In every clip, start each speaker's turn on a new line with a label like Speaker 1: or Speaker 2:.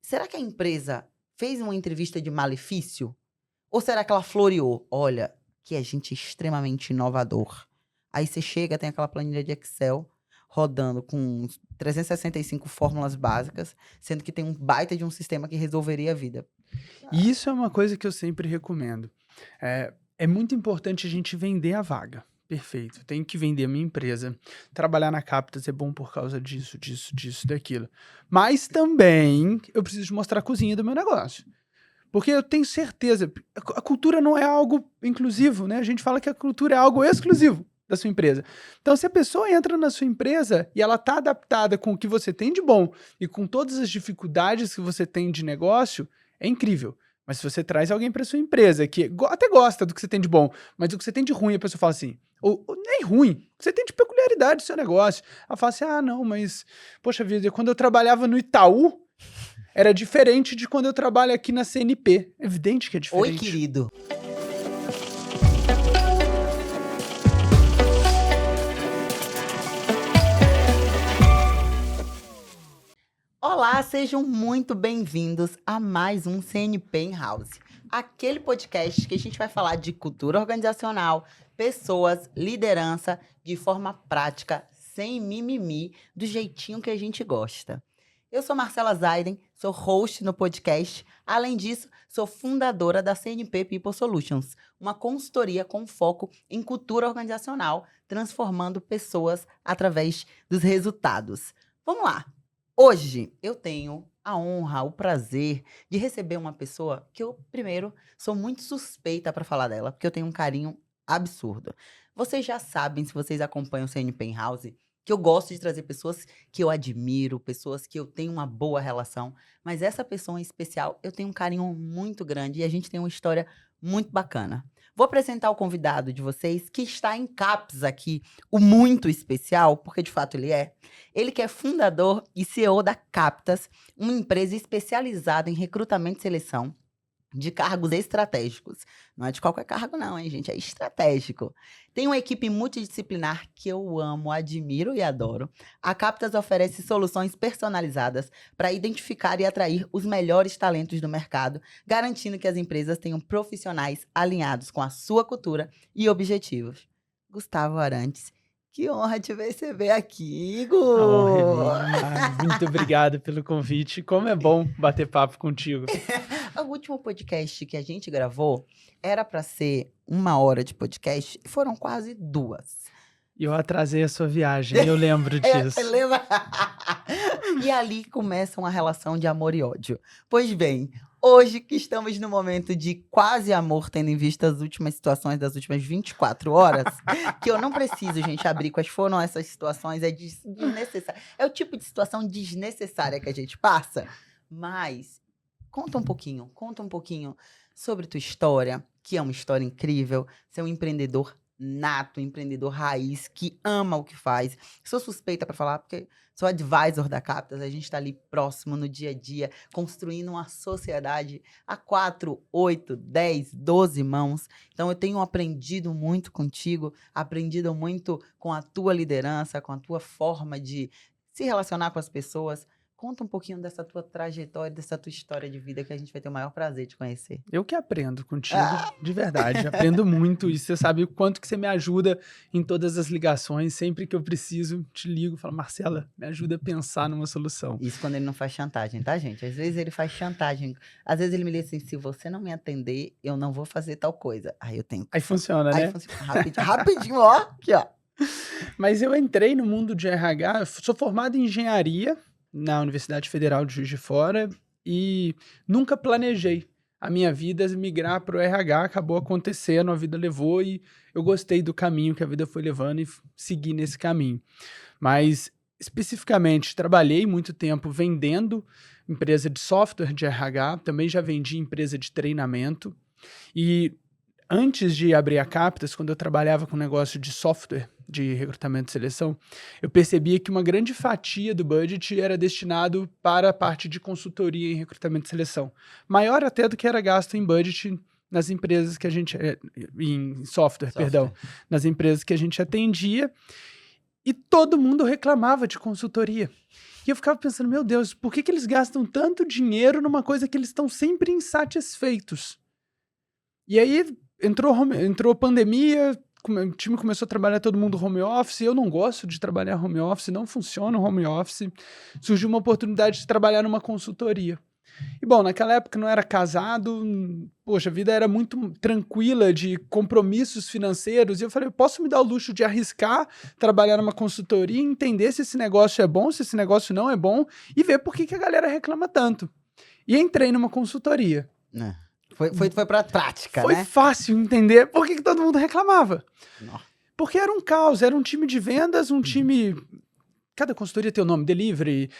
Speaker 1: será que a empresa fez uma entrevista de malefício? Ou será que ela floreou? Olha, que a gente é extremamente inovador. Aí você chega, tem aquela planilha de Excel rodando com 365 fórmulas básicas, sendo que tem um baita de um sistema que resolveria a vida.
Speaker 2: E isso é uma coisa que eu sempre recomendo. É muito importante a gente vender a vaga. Perfeito, tenho que vender a minha empresa. Trabalhar na Captas é bom por causa disso, daquilo. Mas também eu preciso mostrar a cozinha do meu negócio. Porque eu tenho certeza, a cultura não é algo inclusivo, né? A gente fala que a cultura é algo exclusivo da sua empresa. Então, se a pessoa entra na sua empresa e ela está adaptada com o que você tem de bom e com todas as dificuldades que você tem de negócio, é incrível. Mas se você traz alguém para sua empresa que até gosta do que você tem de bom, mas o que você tem de ruim, a pessoa fala assim, ou nem ruim, o que você tem de peculiaridade do seu negócio. Ela fala assim, não, mas, poxa vida, quando eu trabalhava no Itaú, era diferente de quando eu trabalho aqui na CNP. É evidente que é diferente.
Speaker 1: Oi, querido. Olá, sejam muito bem-vindos a mais um CNP in House. Aquele podcast que a gente vai falar de cultura organizacional, pessoas, liderança, de forma prática, sem mimimi, do jeitinho que a gente gosta. Eu sou Marcela Zaiden, sou host no podcast. Além disso, sou fundadora da CNP People Solutions, uma consultoria com foco em cultura organizacional, transformando pessoas através dos resultados. Vamos lá! Hoje eu tenho a honra, o prazer de receber uma pessoa que eu, primeiro, sou muito suspeita para falar dela, porque eu tenho um carinho absurdo. Vocês já sabem, se vocês acompanham o CNP in House, que eu gosto de trazer pessoas que eu admiro, pessoas que eu tenho uma boa relação, mas essa pessoa em especial eu tenho um carinho muito grande e a gente tem uma história muito bacana. Vou apresentar o convidado de vocês, que está em caps aqui, o muito especial, porque de fato ele é. Ele que é fundador e CEO da Captas, uma empresa especializada em recrutamento e seleção de cargos estratégicos. Não é de qualquer cargo não, hein, gente? É estratégico. Tem uma equipe multidisciplinar que eu amo, admiro e adoro. A Captas oferece soluções personalizadas para identificar e atrair os melhores talentos do mercado, garantindo que as empresas tenham profissionais alinhados com a sua cultura e objetivos. Gustavo Arantes, que honra te receber aqui,
Speaker 2: A honra é
Speaker 1: Gu!
Speaker 2: minha. Muito obrigado pelo convite. Como é bom bater papo contigo.
Speaker 1: O último podcast que a gente gravou era para ser 1 hora de podcast e foram quase 2.
Speaker 2: E eu atrasei a sua viagem, eu lembro
Speaker 1: Você
Speaker 2: disso.
Speaker 1: lembra? E ali começa uma relação de amor e ódio. Pois bem, hoje que estamos no momento de quase amor, tendo em vista as últimas situações das últimas 24 horas, que eu não preciso, gente, abrir quais foram essas situações, é desnecessário. É o tipo de situação desnecessária que a gente passa, mas conta um pouquinho sobre tua história, que é uma história incrível. Você é um empreendedor nato, empreendedor raiz, que ama o que faz. Sou suspeita para falar, porque sou advisor da Captas, a gente está ali próximo no dia a dia, construindo uma sociedade a 4, 8, 10, 12 mãos. Então eu tenho aprendido muito contigo, aprendido muito com a tua liderança, com a tua forma de se relacionar com as pessoas. Conta um pouquinho dessa tua trajetória, dessa tua história de vida, que a gente vai ter o maior prazer de conhecer.
Speaker 2: Eu que aprendo contigo, de verdade. Aprendo muito e você sabe o quanto que você me ajuda em todas as ligações. Sempre que eu preciso, te ligo e falo, Marcela, me ajuda a pensar numa solução.
Speaker 1: Isso quando ele não faz chantagem, tá, gente? Às vezes ele faz chantagem. Às vezes ele me diz assim, se você não me atender, eu não vou fazer tal coisa. Aí eu tenho que...
Speaker 2: Aí funciona, né?
Speaker 1: Aí funciona rapidinho, rapidinho, ó. Aqui, ó.
Speaker 2: Mas eu entrei no mundo de RH, eu sou formado em engenharia na Universidade Federal de Juiz de Fora e nunca planejei a minha vida migrar para o RH, acabou acontecendo, a vida levou e eu gostei do caminho que a vida foi levando e segui nesse caminho. Mas, especificamente, trabalhei muito tempo vendendo empresa de software de RH, também já vendi empresa de treinamento e antes de abrir a Captas, quando eu trabalhava com negócio de software de recrutamento e seleção, eu percebia que uma grande fatia do budget era destinado para a parte de consultoria em recrutamento e seleção. Maior até do que era gasto em budget nas empresas que a gente... em software, perdão. Nas empresas que a gente atendia. E todo mundo reclamava de consultoria. E eu ficava pensando, meu Deus, por que eles gastam tanto dinheiro numa coisa que eles estão sempre insatisfeitos? E aí entrou pandemia, o time começou a trabalhar todo mundo home office, eu não gosto de trabalhar home office, não funciona o home office. Surgiu uma oportunidade de trabalhar numa consultoria. E bom, naquela época eu não era casado, poxa, a vida era muito tranquila de compromissos financeiros, e eu falei, eu posso me dar o luxo de arriscar, trabalhar numa consultoria, entender se esse negócio é bom, se esse negócio não é bom, e ver por que a galera reclama tanto. E entrei numa consultoria.
Speaker 1: Né? Foi pra prática,
Speaker 2: Foi
Speaker 1: né?
Speaker 2: fácil entender por que todo mundo reclamava.
Speaker 1: Não.
Speaker 2: Porque era um caos, era um time de vendas, um time... Cada consultoria tem o nome, delivery,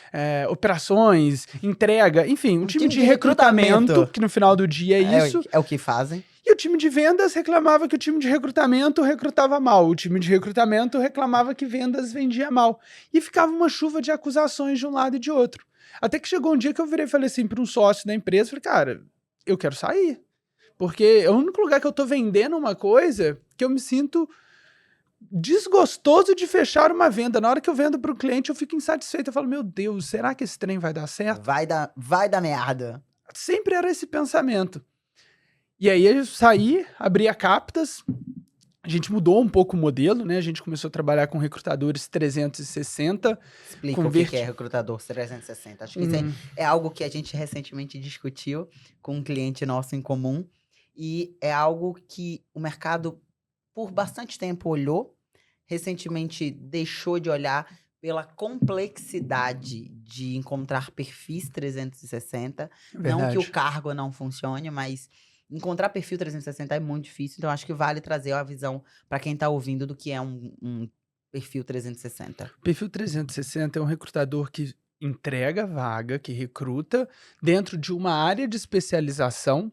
Speaker 2: operações, entrega, enfim, um time de recrutamento, que no final do dia é isso.
Speaker 1: É o que fazem.
Speaker 2: E o time de vendas reclamava que o time de recrutamento recrutava mal. O time de recrutamento reclamava que vendas vendia mal. E ficava uma chuva de acusações de um lado e de outro. Até que chegou um dia que eu virei e falei assim para um sócio da empresa, falei, cara, eu quero sair. Porque é o único lugar que eu tô vendendo uma coisa que eu me sinto desgostoso de fechar uma venda. Na hora que eu vendo para o cliente, eu fico insatisfeito. Eu falo, meu Deus, será que esse trem vai dar certo?
Speaker 1: Vai dar merda.
Speaker 2: Sempre era esse pensamento. E aí eu saí, abri a Captas, a gente mudou um pouco o modelo, né? A gente começou a trabalhar com recrutadores 360.
Speaker 1: Explica o que é recrutador 360. Acho que isso é algo que a gente recentemente discutiu com um cliente nosso em comum. E é algo que o mercado, por bastante tempo, olhou. Recentemente, deixou de olhar pela complexidade de encontrar perfis 360.
Speaker 2: Verdade.
Speaker 1: Não que o cargo não funcione, mas encontrar perfil 360 é muito difícil. Então, acho que vale trazer a visão para quem está ouvindo do que é um perfil 360.
Speaker 2: Perfil 360 é um recrutador que entrega vaga, que recruta dentro de uma área de especialização.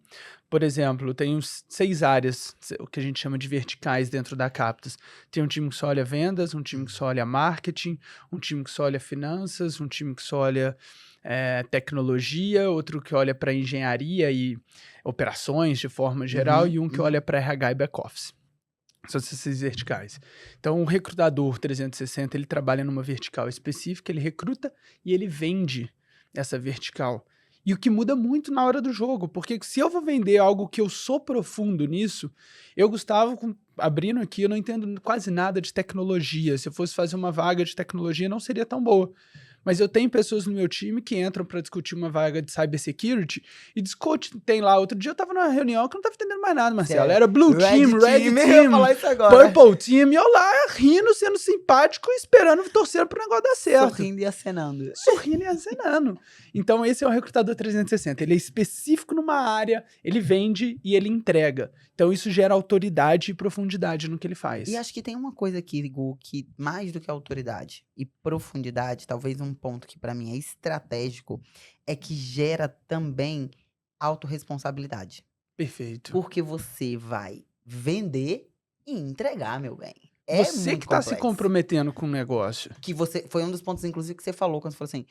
Speaker 2: Por exemplo, tem 6 áreas, o que a gente chama de verticais dentro da Captas. Tem um time que só olha vendas, um time que só olha marketing, um time que só olha finanças, um time que só olha tecnologia, outro que olha para engenharia e operações de forma geral, e um que olha para RH e back-office. São esses verticais. Então, o recrutador 360, ele trabalha numa vertical específica, ele recruta e ele vende essa vertical. E o que muda muito na hora do jogo, porque se eu vou vender algo que eu sou profundo nisso, eu, Gustavo, abrindo aqui, eu não entendo quase nada de tecnologia. Se eu fosse fazer uma vaga de tecnologia, não seria tão boa. Mas eu tenho pessoas no meu time que entram para discutir uma vaga de cybersecurity e discute, tem lá, outro dia eu tava numa reunião que eu não tava entendendo mais nada, Marcelo. Era Blue Team, Red
Speaker 1: Eu ia
Speaker 2: Team,
Speaker 1: falar isso agora.
Speaker 2: Purple Team, e eu lá rindo, sendo simpático e esperando, torcendo pro negócio dar certo.
Speaker 1: Sorrindo e acenando.
Speaker 2: Sorrindo e acenando. Então esse é o recrutador 360, ele é específico numa área, ele vende e ele entrega. Então isso gera autoridade e profundidade no que ele faz.
Speaker 1: E acho que tem uma coisa aqui, Gu, que mais do que autoridade e profundidade, talvez um ponto que pra mim é estratégico, é que gera também autorresponsabilidade.
Speaker 2: Perfeito.
Speaker 1: Porque você vai vender e entregar, meu bem.
Speaker 2: Você
Speaker 1: muito
Speaker 2: que tá se
Speaker 1: complexo.
Speaker 2: comprometendo com o negócio.
Speaker 1: Foi um dos pontos, inclusive, que você falou quando você falou assim: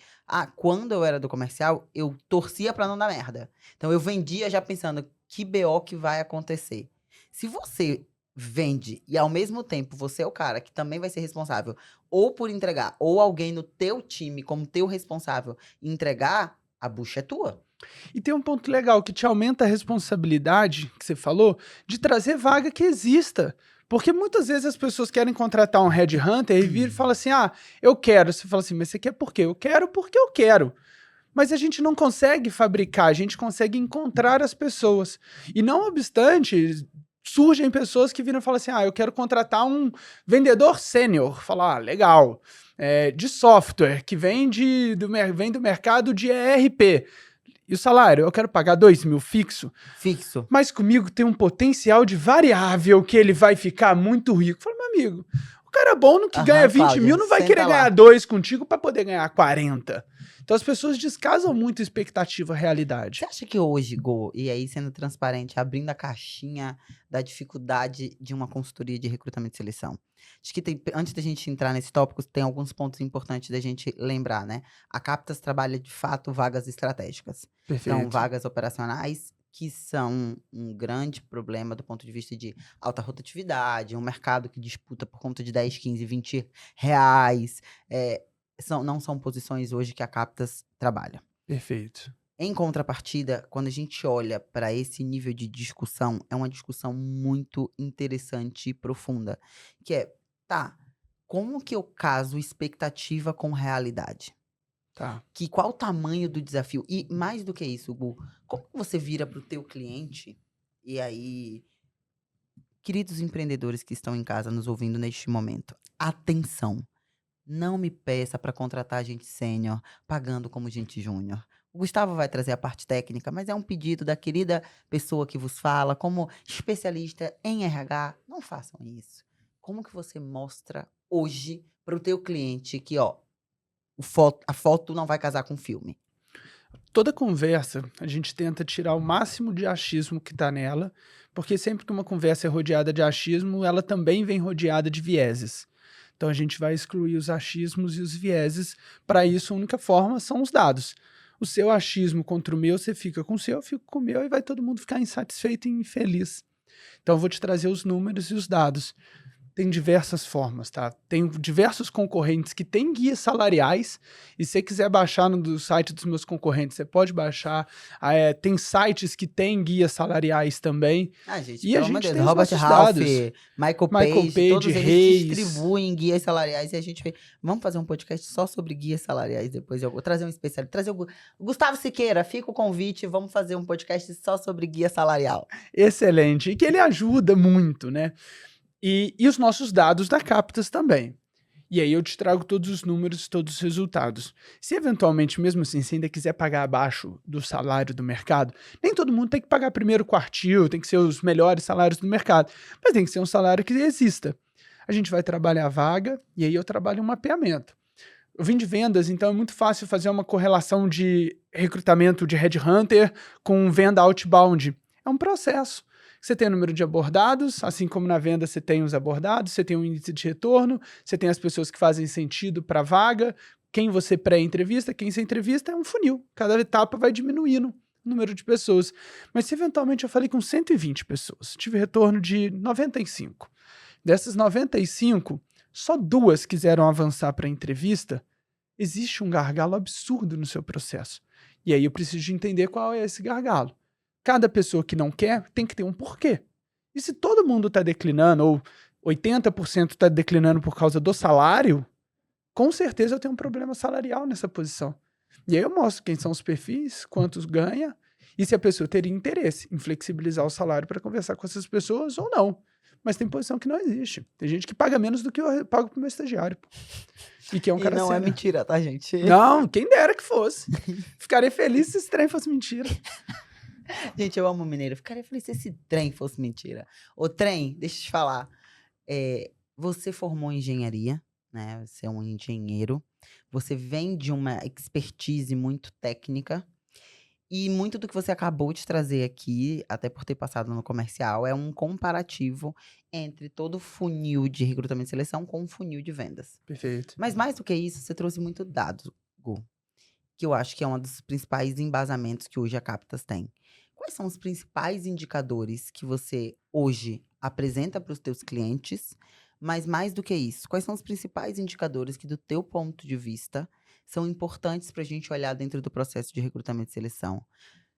Speaker 1: quando eu era do comercial, eu torcia pra não dar merda. Então eu vendia já pensando que BO que vai acontecer. Se você vende e ao mesmo tempo você é o cara que também vai ser responsável ou por entregar, ou alguém no teu time como teu responsável entregar, a bucha é tua.
Speaker 2: E tem um ponto legal que te aumenta a responsabilidade, que você falou, de trazer vaga que exista. Porque muitas vezes as pessoas querem contratar um headhunter e vir e fala assim, eu quero. Você fala assim, mas você quer por quê? Eu quero porque eu quero. Mas a gente não consegue fabricar, a gente consegue encontrar as pessoas. E não obstante, surgem pessoas que viram e falam assim, eu quero contratar um vendedor sênior. Falar, legal. De software, que vem do mercado de ERP. E o salário, eu quero pagar 2 mil fixo.
Speaker 1: Fixo.
Speaker 2: Mas comigo tem um potencial de variável que ele vai ficar muito rico. Eu falo, meu amigo, o cara bom no que ganha 20
Speaker 1: Cláudia,
Speaker 2: mil não vai
Speaker 1: senta
Speaker 2: querer
Speaker 1: lá.
Speaker 2: ganhar 2 contigo para poder ganhar 40. Então as pessoas descasam muito expectativa realidade.
Speaker 1: Você acha que hoje, Go, e aí sendo transparente, abrindo a caixinha da dificuldade de uma consultoria de recrutamento e seleção, acho que antes da gente entrar nesse tópico, tem alguns pontos importantes da gente lembrar, né? A Captas trabalha, de fato, vagas estratégicas.
Speaker 2: Perfeito.
Speaker 1: Então, vagas operacionais que são um grande problema do ponto de vista de alta rotatividade, um mercado que disputa por conta de 10, 15, 20 reais. não são posições hoje que a Captas trabalha.
Speaker 2: Perfeito.
Speaker 1: Em contrapartida, quando a gente olha para esse nível de discussão, é uma discussão muito interessante e profunda, que é, tá, como que eu caso expectativa com realidade?
Speaker 2: Tá.
Speaker 1: Qual o tamanho do desafio? E mais do que isso, Gu, como que você vira para o teu cliente? E aí, queridos empreendedores que estão em casa nos ouvindo neste momento, atenção! Não me peça para contratar gente sênior, pagando como gente júnior. O Gustavo vai trazer a parte técnica, mas é um pedido da querida pessoa que vos fala, como especialista em RH. Não façam isso. Como que você mostra hoje para o teu cliente que, ó, a foto não vai casar com o filme?
Speaker 2: Toda conversa, a gente tenta tirar o máximo de achismo que está nela, porque sempre que uma conversa é rodeada de achismo, ela também vem rodeada de vieses. Então a gente vai excluir os achismos e os vieses. Para isso, a única forma são os dados. O seu achismo contra o meu, você fica com o seu, eu fico com o meu, e vai todo mundo ficar insatisfeito e infeliz. Então eu vou te trazer os números e os dados. Tem diversas formas, tá? Tem diversos concorrentes que têm guias salariais, e se você quiser baixar do site dos meus concorrentes, você pode baixar. Tem sites que têm guias salariais também.
Speaker 1: Ah, gente,
Speaker 2: E a
Speaker 1: pelo amor de
Speaker 2: gente
Speaker 1: Deus,
Speaker 2: tem os
Speaker 1: Robert
Speaker 2: nossos
Speaker 1: Half,
Speaker 2: dados.
Speaker 1: Michael
Speaker 2: Michael
Speaker 1: Page, todos
Speaker 2: Page,
Speaker 1: eles
Speaker 2: Reis.
Speaker 1: distribuem guias salariais e a gente vê. Vamos fazer um podcast só sobre guias salariais depois. Eu vou trazer um especialista. Trazer o Gustavo Siqueira, fica o convite. Vamos fazer um podcast só sobre guia salarial.
Speaker 2: Excelente. E que ele ajuda muito, né? E os nossos dados da Captas também. E aí eu te trago todos os números, todos os resultados. Se eventualmente, mesmo assim, você ainda quiser pagar abaixo do salário do mercado, nem todo mundo tem que pagar primeiro quartil, tem que ser os melhores salários do mercado, mas tem que ser um salário que exista. A gente vai trabalhar a vaga e aí eu trabalho um mapeamento. Eu vim de vendas, então é muito fácil fazer uma correlação de recrutamento de headhunter com venda outbound. É um processo. Você tem o número de abordados, assim como na venda você tem os abordados, você tem o índice de retorno, você tem as pessoas que fazem sentido para a vaga, quem você pré-entrevista, quem você entrevista, é um funil. Cada etapa vai diminuindo o número de pessoas. Mas se eventualmente eu falei com 120 pessoas, tive retorno de 95. Dessas 95, só 2 quiseram avançar para a entrevista, existe um gargalo absurdo no seu processo. E aí eu preciso de entender qual é esse gargalo. Cada pessoa que não quer tem que ter um porquê. E se todo mundo está declinando, ou 80% está declinando por causa do salário, com certeza eu tenho um problema salarial nessa posição. E aí eu mostro quem são os perfis, quantos ganha, e se a pessoa teria interesse em flexibilizar o salário para conversar com essas pessoas ou não. Mas tem posição que não existe. Tem gente que paga menos do que eu pago pro meu estagiário. E que é um
Speaker 1: E
Speaker 2: cara
Speaker 1: não é
Speaker 2: sênior.
Speaker 1: mentira, tá, gente?
Speaker 2: Não, quem dera que fosse. Ficaria feliz se esse trem fosse mentira.
Speaker 1: Gente, eu amo mineiro. Ficaria feliz se esse trem fosse mentira. Ô, trem, deixa eu te falar. Você formou engenharia, né? Você é um engenheiro. Você vem de uma expertise muito técnica. E muito do que você acabou de trazer aqui, até por ter passado no comercial, é um comparativo entre todo o funil de recrutamento e seleção com o funil de vendas.
Speaker 2: Perfeito.
Speaker 1: Mas mais do que isso, você trouxe muito dados, Gu, que eu acho que é um dos principais embasamentos que hoje a Captas tem. Quais são os principais indicadores que você hoje apresenta para os teus clientes? Mas mais do que isso, quais são os principais indicadores que, do teu ponto de vista, são importantes para a gente olhar dentro do processo de recrutamento e seleção?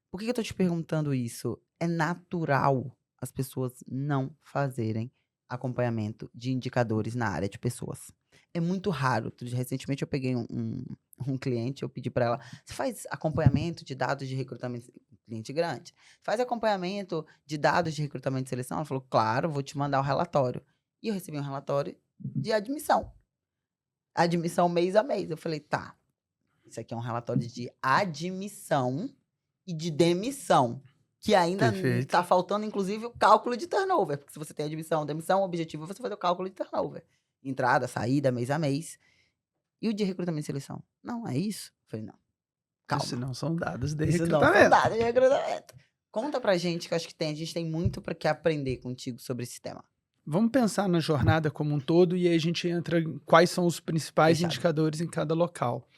Speaker 1: Por que eu estou te perguntando isso? É natural as pessoas não fazerem acompanhamento de indicadores na área de pessoas. É muito raro. Recentemente eu peguei um cliente, eu pedi para ela, você faz acompanhamento de dados de recrutamento, cliente grande, faz acompanhamento de dados de recrutamento e seleção? Ela falou, claro, vou te mandar o relatório. E eu recebi um relatório de admissão. Admissão mês a mês. Eu falei, tá, isso aqui é um relatório de admissão e de demissão. Que ainda
Speaker 2: Perfeito.
Speaker 1: tá faltando, inclusive, o cálculo de turnover. Porque se você tem admissão, demissão, o objetivo é você fazer o cálculo de turnover. Entrada, saída, mês a mês. E o de recrutamento e seleção? Não, é isso? Eu falei, não. Calma.
Speaker 2: Isso não são dados de
Speaker 1: Isso não
Speaker 2: recrutamento.
Speaker 1: são dados de recrutamento. Conta pra gente, que eu acho que a gente tem muito para que aprender contigo sobre esse tema.
Speaker 2: Vamos pensar na jornada como um todo e aí a gente entra em quais são os principais
Speaker 1: Fechado.
Speaker 2: indicadores em cada local.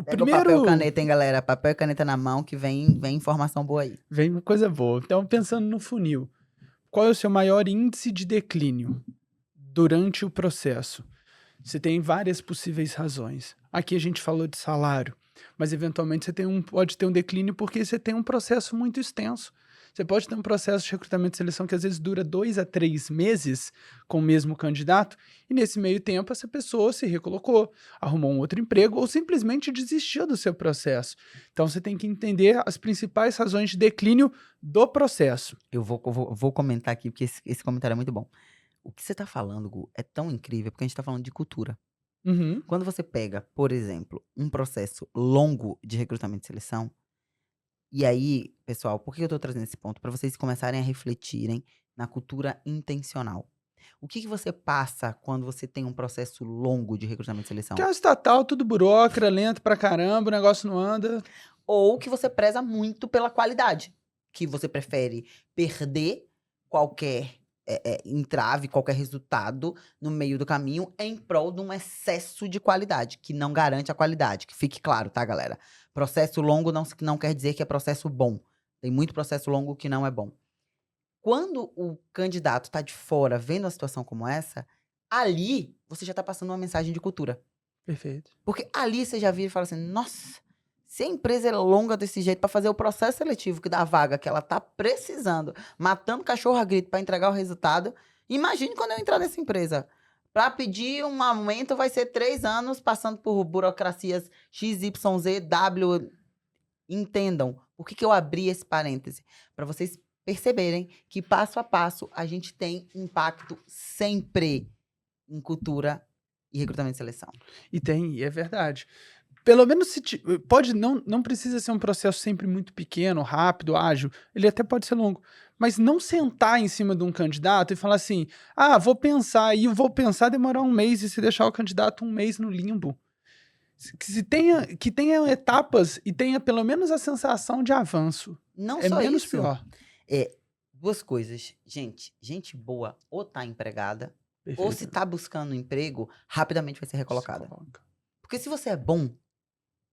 Speaker 1: Pega o papel e caneta, hein, galera? Papel e caneta na mão que vem informação boa aí.
Speaker 2: Vem uma coisa boa. Então, pensando no funil, qual é o seu maior índice de declínio durante o processo? Você tem várias possíveis razões. Aqui a gente falou de salário, mas eventualmente pode ter um declínio porque você tem um processo muito extenso. Você pode ter um processo de recrutamento e seleção que às vezes dura 2 a 3 meses com o mesmo candidato, e nesse meio tempo essa pessoa se recolocou, arrumou um outro emprego ou simplesmente desistiu do seu processo. Então você tem que entender as principais razões de declínio do processo.
Speaker 1: Eu vou comentar aqui, porque esse comentário é muito bom. O que você tá falando, Gu, é tão incrível, porque a gente tá falando de cultura.
Speaker 2: Uhum.
Speaker 1: Quando você pega, por exemplo, um processo longo de recrutamento e seleção, e aí, pessoal, por que eu tô trazendo esse ponto? Para vocês começarem a refletirem na cultura intencional. O que você passa quando você tem um processo longo de recrutamento e
Speaker 2: Que é
Speaker 1: seleção?
Speaker 2: uma estatal, tudo burocra, lento pra caramba, o negócio não anda.
Speaker 1: Ou que você preza muito pela qualidade, que você prefere perder qualquer entrave, qualquer resultado no meio do caminho em prol de um excesso de qualidade, que não garante a qualidade. Que fique claro, tá, galera? Processo longo não quer dizer que é processo bom. Tem muito processo longo que não é bom. Quando o candidato está de fora vendo uma situação como essa, ali você já está passando uma mensagem de cultura.
Speaker 2: Perfeito.
Speaker 1: Porque ali você já vira e fala assim: nossa, se a empresa é longa desse jeito para fazer o processo seletivo que dá a vaga que ela tá precisando, matando cachorro a grito para entregar o resultado, imagine quando eu entrar nessa empresa. Para pedir um aumento vai ser 3 anos passando por burocracias X, Y, Z, W. Entendam por que eu abri esse parêntese. Para vocês perceberem que passo a passo a gente tem impacto sempre em cultura e recrutamento e seleção.
Speaker 2: E é verdade. Pelo menos pode não precisa ser um processo sempre muito pequeno, rápido, ágil. Ele até pode ser longo. Mas não sentar em cima de um candidato e falar assim: ah, vou pensar, e vou pensar demorar um mês e se deixar o candidato um mês no limbo. Que tenha etapas e tenha pelo menos a sensação de avanço.
Speaker 1: Não
Speaker 2: É
Speaker 1: só
Speaker 2: menos
Speaker 1: isso.
Speaker 2: pior.
Speaker 1: É, duas coisas. Gente boa ou tá empregada, ou se
Speaker 2: Perfeito.
Speaker 1: tá buscando um emprego, rapidamente vai ser recolocada.
Speaker 2: Se coloca.
Speaker 1: Porque se você é bom,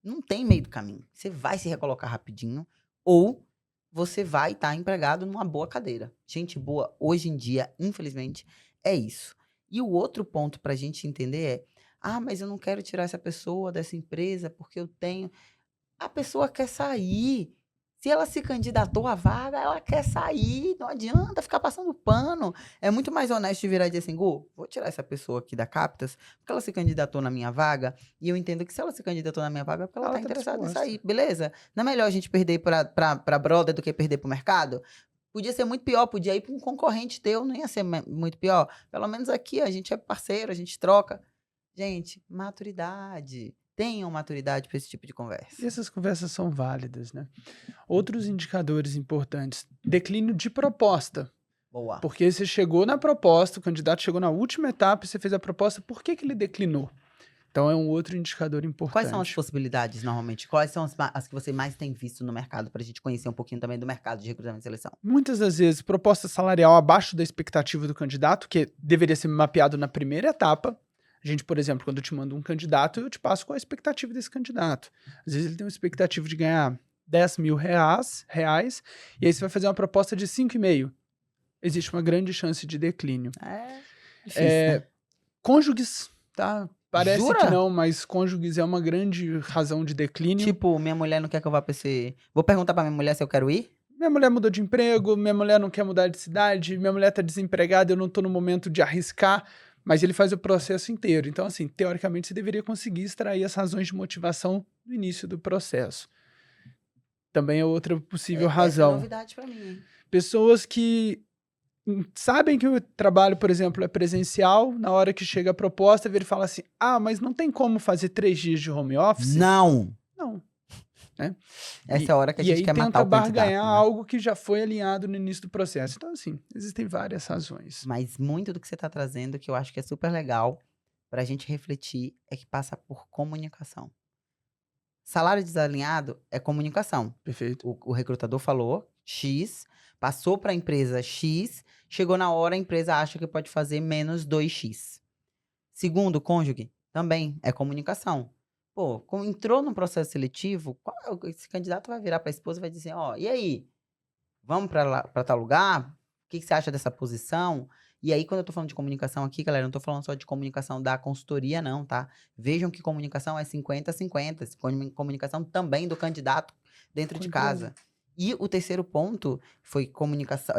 Speaker 1: não tem meio do caminho. Você vai se recolocar rapidinho, ou você vai estar empregado numa boa cadeira. Gente boa, hoje em dia, infelizmente, é isso. E o outro ponto pra gente entender é: ah, mas eu não quero tirar essa pessoa dessa empresa porque eu tenho. A pessoa quer sair. Se ela se candidatou à vaga, ela quer sair. Não adianta ficar passando pano. É muito mais honesto de virar e dizer assim: Gu, vou tirar essa pessoa aqui da Captas, porque ela se candidatou na minha vaga, e eu entendo que se ela se candidatou na minha vaga é porque ela
Speaker 2: Ela
Speaker 1: tá
Speaker 2: tá
Speaker 1: interessada em
Speaker 2: disposta.
Speaker 1: sair, beleza? Não é melhor a gente perder pra brother do que perder pro mercado? Podia ser muito pior, podia ir pra um concorrente teu, não ia ser muito pior. Pelo menos aqui a gente é parceiro, a gente troca. Gente, maturidade. Tenham maturidade para esse tipo de
Speaker 2: E
Speaker 1: conversa.
Speaker 2: essas conversas são válidas, né? Outros indicadores importantes: declínio de proposta.
Speaker 1: Boa.
Speaker 2: Porque você chegou na proposta, o candidato chegou na última etapa e você fez a proposta, por que ele declinou? Então é um outro indicador
Speaker 1: Quais são as
Speaker 2: importante.
Speaker 1: possibilidades, normalmente? Quais são as que você mais tem visto no mercado, para a gente conhecer um pouquinho também do mercado de recrutamento e seleção?
Speaker 2: Muitas das vezes, proposta salarial abaixo da expectativa do candidato, que deveria ser mapeado na primeira etapa. A gente, por exemplo, quando eu te mando um candidato, eu te passo qual a expectativa desse candidato. Às vezes ele tem uma expectativa de ganhar 10 mil reais, e aí você vai fazer uma proposta de 5,5. Existe uma grande chance de declínio.
Speaker 1: É difícil, né?
Speaker 2: Cônjuges, tá? Parece que
Speaker 1: Jura?
Speaker 2: não, mas cônjuges é uma grande razão de declínio.
Speaker 1: Tipo, minha mulher não quer que eu vá pra esse. Vou perguntar pra minha mulher se eu quero ir?
Speaker 2: Minha mulher mudou de emprego, minha mulher não quer mudar de cidade, minha mulher tá desempregada, eu não tô no momento de arriscar, mas ele faz o processo inteiro. Então, assim, teoricamente, você deveria conseguir extrair as razões de motivação no início do processo. Também é outra possível
Speaker 1: Essa é
Speaker 2: razão.
Speaker 1: novidade pra mim, hein?
Speaker 2: Pessoas que sabem que o trabalho, por exemplo, é presencial, na hora que chega a proposta, ele fala assim: ah, mas não tem como fazer 3 dias de home office?
Speaker 1: Não!
Speaker 2: Não. Né?
Speaker 1: Essa é a hora que a
Speaker 2: E
Speaker 1: gente
Speaker 2: aí
Speaker 1: quer matar
Speaker 2: tenta
Speaker 1: o candidato,
Speaker 2: barganhar
Speaker 1: né?
Speaker 2: algo que já foi alinhado no início do processo. Então, assim, existem várias razões.
Speaker 1: Mas muito do que você tá trazendo, que eu acho que é super legal pra gente refletir, é que passa por comunicação. Salário desalinhado é comunicação.
Speaker 2: Perfeito?
Speaker 1: O recrutador falou X, passou para a empresa X, chegou na hora, a empresa acha que pode fazer menos 2x. Segundo, cônjuge, também é comunicação. Pô, entrou num processo seletivo, esse candidato vai virar para a esposa e vai dizer: ó, e aí? Vamos para tal lugar? O que você acha dessa posição? E aí, quando eu tô falando de comunicação aqui, galera, eu não tô falando só de comunicação da consultoria, não, tá? Vejam que comunicação é 50-50. Comunicação também do candidato dentro
Speaker 2: Com a
Speaker 1: de
Speaker 2: empresa.
Speaker 1: casa. E o terceiro ponto foi comunicação,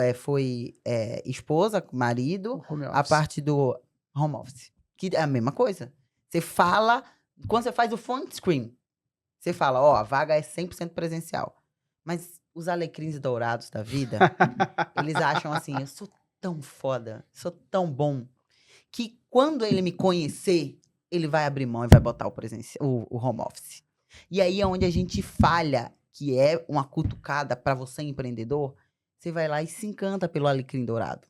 Speaker 1: esposa,
Speaker 2: O
Speaker 1: marido,
Speaker 2: home
Speaker 1: a
Speaker 2: office.
Speaker 1: parte do home office. Que é a mesma coisa. Você fala, quando você faz o phone screen, você fala, ó, a vaga é 100% presencial. Mas os alecrins dourados da vida, eles acham assim, eu sou tão foda, sou tão bom, que quando ele me conhecer, ele vai abrir mão e vai botar o home office. E aí é onde a gente falha, que é uma cutucada para você empreendedor, você vai lá e se encanta pelo alecrim dourado.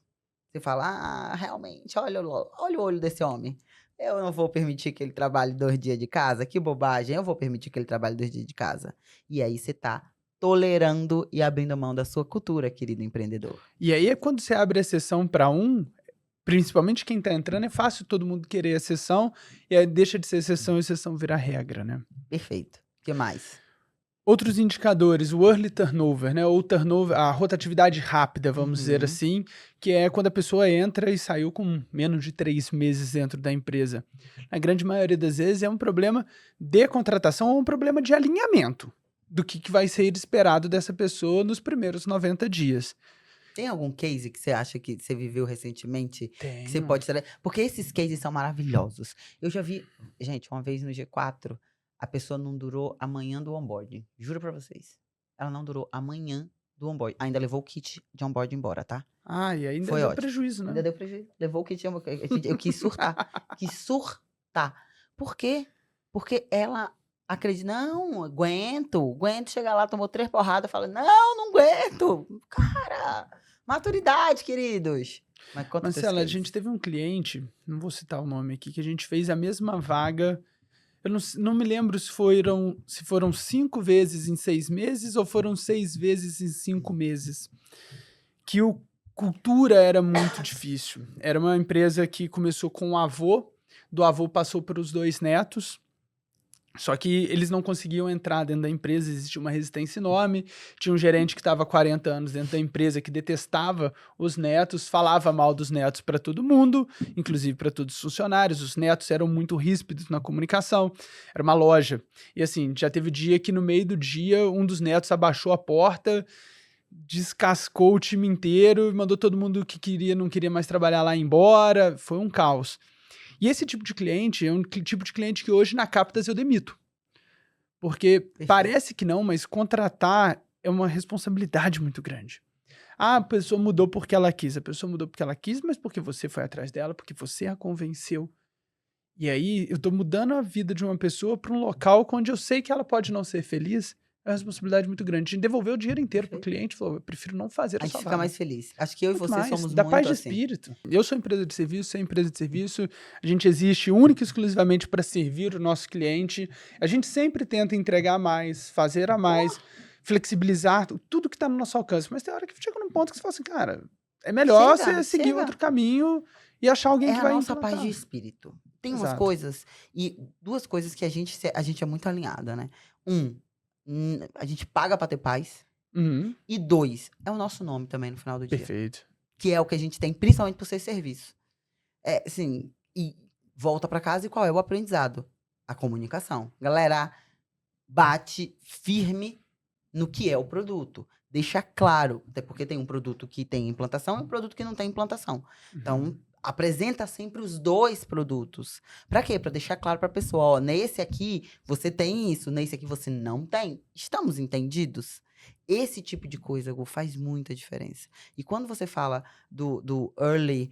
Speaker 1: Você fala, realmente, olha o olho desse homem. Eu não vou permitir que ele trabalhe 2 dias de casa, que bobagem, eu vou permitir que ele trabalhe 2 dias de casa. E aí você tá tolerando e abrindo mão da sua cultura, querido empreendedor.
Speaker 2: E aí é quando você abre a exceção para um, principalmente quem tá entrando, é fácil todo mundo querer exceção, e aí deixa de ser exceção e exceção vira regra, né?
Speaker 1: Perfeito. O que mais?
Speaker 2: Outros indicadores, o early turnover, né? Ou turnover, a rotatividade rápida, vamos dizer
Speaker 1: Uhum.
Speaker 2: assim, que é quando a pessoa entra e saiu com menos de 3 meses dentro da empresa. Na grande maioria das vezes é um problema de contratação ou um problema de alinhamento do que vai ser esperado dessa pessoa nos primeiros 90 dias.
Speaker 1: Tem algum case que você acha que você viveu recentemente que você
Speaker 2: Tenho.
Speaker 1: pode trazer? Porque esses cases são maravilhosos. Eu já vi, gente, uma vez no G4, a pessoa não durou a manhã do onboarding. Juro pra vocês. Ela não durou a manhã do onboarding. Ainda levou o kit de onboarding embora, tá?
Speaker 2: Ah, e ainda
Speaker 1: Foi
Speaker 2: deu
Speaker 1: ótimo.
Speaker 2: prejuízo, né?
Speaker 1: Ainda deu prejuízo. Levou o kit de onboarding. Eu quis surtar. Quis surtar. Por quê? Porque ela acredita, não, aguento chegar lá, tomou 3 porradas, fala, não aguento. Cara, maturidade, queridos. Mas conta teus
Speaker 2: Marcela, a
Speaker 1: cases.
Speaker 2: gente teve um cliente, não vou citar o nome aqui, que a gente fez a mesma vaga. Eu não me lembro se foram 5 vezes em 6 meses ou foram 6 vezes em 5 meses. Que o cultura era muito difícil. Era uma empresa que começou com o avô, do avô passou para os 2 netos. Só que eles não conseguiam entrar dentro da empresa, existia uma resistência enorme. Tinha um gerente que estava há 40 anos dentro da empresa que detestava os netos, falava mal dos netos para todo mundo, inclusive para todos os funcionários. Os netos eram muito ríspidos na comunicação. Era uma loja. E assim, já teve dia que no meio do dia um dos netos abaixou a porta, descascou o time inteiro, mandou todo mundo que queria, não queria mais trabalhar lá embora. Foi um caos. E esse tipo de cliente é um tipo de cliente que hoje na Captas eu demito. Porque
Speaker 1: Perfeito.
Speaker 2: parece que não, mas contratar é uma responsabilidade muito grande. Ah, a pessoa mudou porque ela quis. A pessoa mudou porque ela quis, mas porque você foi atrás dela, porque você a convenceu. E aí eu tô mudando a vida de uma pessoa para um local onde eu sei que ela pode não ser feliz. É uma responsabilidade muito grande. A gente devolveu o dinheiro inteiro pro
Speaker 1: Perfeito.
Speaker 2: cliente, falou, eu prefiro não fazer
Speaker 1: A
Speaker 2: a
Speaker 1: gente
Speaker 2: sua
Speaker 1: fica
Speaker 2: vaga.
Speaker 1: mais feliz. Acho que eu e
Speaker 2: Muito
Speaker 1: você
Speaker 2: mais,
Speaker 1: somos
Speaker 2: dá paz
Speaker 1: muito
Speaker 2: de
Speaker 1: assim.
Speaker 2: espírito. Eu sou empresa de serviço, você é empresa de serviço, a gente existe única e exclusivamente para servir o nosso cliente. A gente sempre tenta entregar mais, fazer a mais, flexibilizar tudo que está no nosso alcance. Mas tem hora que chega num ponto que você fala assim, cara, é melhor
Speaker 1: Chega,
Speaker 2: você seguir
Speaker 1: chega.
Speaker 2: outro caminho e achar alguém
Speaker 1: É
Speaker 2: que
Speaker 1: a
Speaker 2: vai
Speaker 1: nossa paz de
Speaker 2: implantar.
Speaker 1: espírito. Tem umas
Speaker 2: Exato.
Speaker 1: coisas, e 2 coisas que a gente é muito alinhada, né. A gente paga pra ter paz.
Speaker 2: Uhum,
Speaker 1: E 2, é o nosso nome também no final do dia.
Speaker 2: perfeito.
Speaker 1: Que é o que a gente tem, principalmente por ser serviço. É, assim, e volta pra casa e qual é o aprendizado? A comunicação. Galera, bate firme no que é o produto. Deixa claro, até porque tem um produto que tem implantação e um produto que não tem implantação.
Speaker 2: Uhum.
Speaker 1: Então, apresenta sempre os 2 produtos. Pra quê? Pra deixar claro pra pessoa, ó, nesse aqui você tem isso, nesse aqui você não tem. Estamos entendidos? Esse tipo de coisa, Gu, faz muita diferença. E quando você fala do early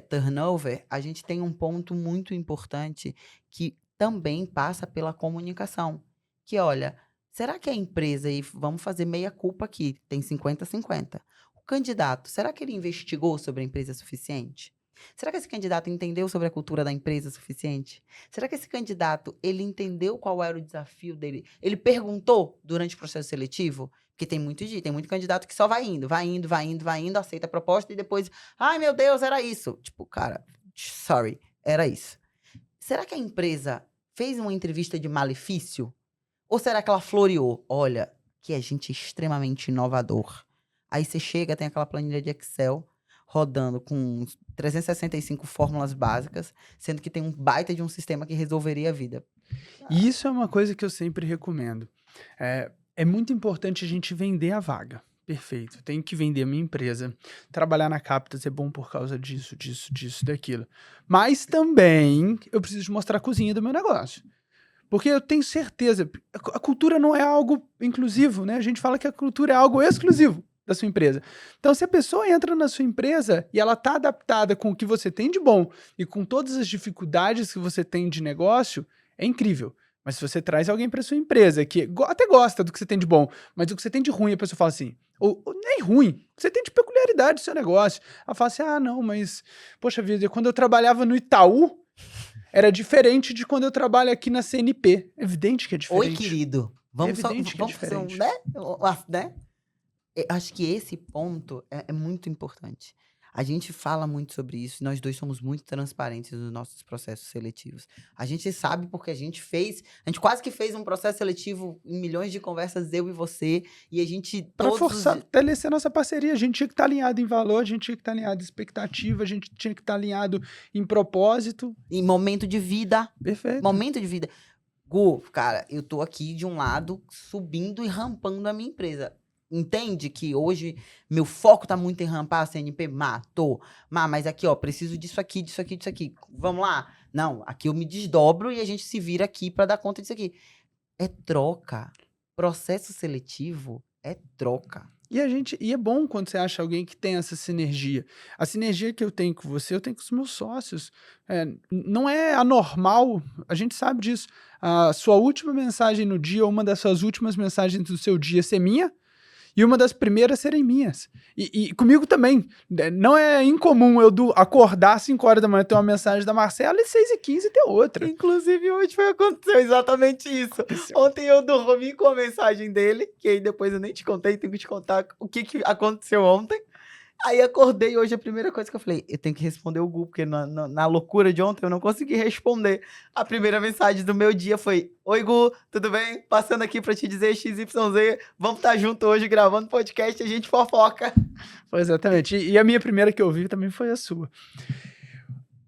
Speaker 1: turnover, a gente tem um ponto muito importante que também passa pela comunicação. Que olha, será que a empresa, e vamos fazer meia culpa aqui, tem 50-50. O candidato, será que ele investigou sobre a empresa suficiente? Será que esse candidato entendeu sobre a cultura da empresa suficiente? Será que esse candidato, ele entendeu qual era o desafio dele? Ele perguntou durante o processo seletivo? Porque tem muito candidato que só vai indo, vai indo, vai indo, vai indo, aceita a proposta e depois, ai meu Deus, era isso. Tipo, cara, sorry, era isso. Será que a empresa fez uma entrevista de malefício? Ou será que ela floreou? Olha, que a gente é extremamente inovador. Aí você chega, tem aquela planilha de Excel. rodando com 365 fórmulas básicas, sendo que tem um baita de um sistema que resolveria a vida.
Speaker 2: E isso é uma coisa que eu sempre recomendo. É muito importante a gente vender a vaga. Perfeito. Tenho que vender a minha empresa. Trabalhar na Captas é bom por causa disso, daquilo. Mas também eu preciso mostrar a cozinha do meu negócio. Porque eu tenho certeza, a cultura não é algo inclusivo, né? A gente fala que a cultura é algo exclusivo da sua empresa. Então, se a pessoa entra na sua empresa e ela está adaptada com o que você tem de bom e com todas as dificuldades que você tem de negócio, é incrível. Mas se você traz alguém para sua empresa que até gosta do que você tem de bom, mas o que você tem de ruim, a pessoa fala assim, ou nem ruim, o que você tem de peculiaridade do seu negócio. Ela fala assim, não, mas, poxa vida, quando eu trabalhava no Itaú, era diferente de quando eu trabalho aqui na CNP. É evidente que é diferente.
Speaker 1: Oi, querido. Vamos
Speaker 2: Evidente que é
Speaker 1: vamos
Speaker 2: diferente.
Speaker 1: né? Eu acho que esse ponto é muito importante. A gente fala muito sobre isso, nós dois somos muito transparentes nos nossos processos seletivos. A gente sabe porque a gente quase que fez um processo seletivo em milhões de conversas, eu e você, e a gente
Speaker 2: Para
Speaker 1: todos os dias.
Speaker 2: fortalecer nossa parceria, a gente tinha que estar alinhado em valor, a gente tinha que estar alinhado em expectativa, a gente tinha que estar alinhado em propósito.
Speaker 1: Em momento de vida.
Speaker 2: Perfeito.
Speaker 1: Momento de vida. Gu, cara, eu tô aqui de um lado subindo e rampando a minha empresa. Entende que hoje meu foco tá muito em rampar a CNP? Tô. Mas aqui, ó, preciso disso aqui, disso aqui, disso aqui. Vamos lá? Não, aqui eu me desdobro e a gente se vira aqui pra dar conta disso aqui. É troca. Processo seletivo é troca.
Speaker 2: E é bom quando você acha alguém que tem essa sinergia. A sinergia que eu tenho com você, eu tenho com os meus sócios. Não é anormal, a gente sabe disso. A sua última mensagem no dia, uma das suas últimas mensagens do seu dia ser minha, e uma das primeiras serem minhas. E comigo também. Não é incomum eu acordar às 5 horas da manhã, ter uma mensagem da Marcela, e 6h15 ter outra.
Speaker 1: Inclusive, hoje aconteceu exatamente isso. Ontem eu dormi com a mensagem dele, que aí depois eu nem te contei, tenho que te contar o que aconteceu ontem. Aí acordei hoje, a primeira coisa que eu falei, eu tenho que responder o Gu, porque na loucura de ontem eu não consegui responder. A primeira mensagem do meu dia foi, oi Gu, tudo bem? Passando aqui pra te dizer XYZ, vamos estar junto hoje gravando podcast, a gente fofoca.
Speaker 2: Foi exatamente. E a minha primeira que eu vi também foi a sua.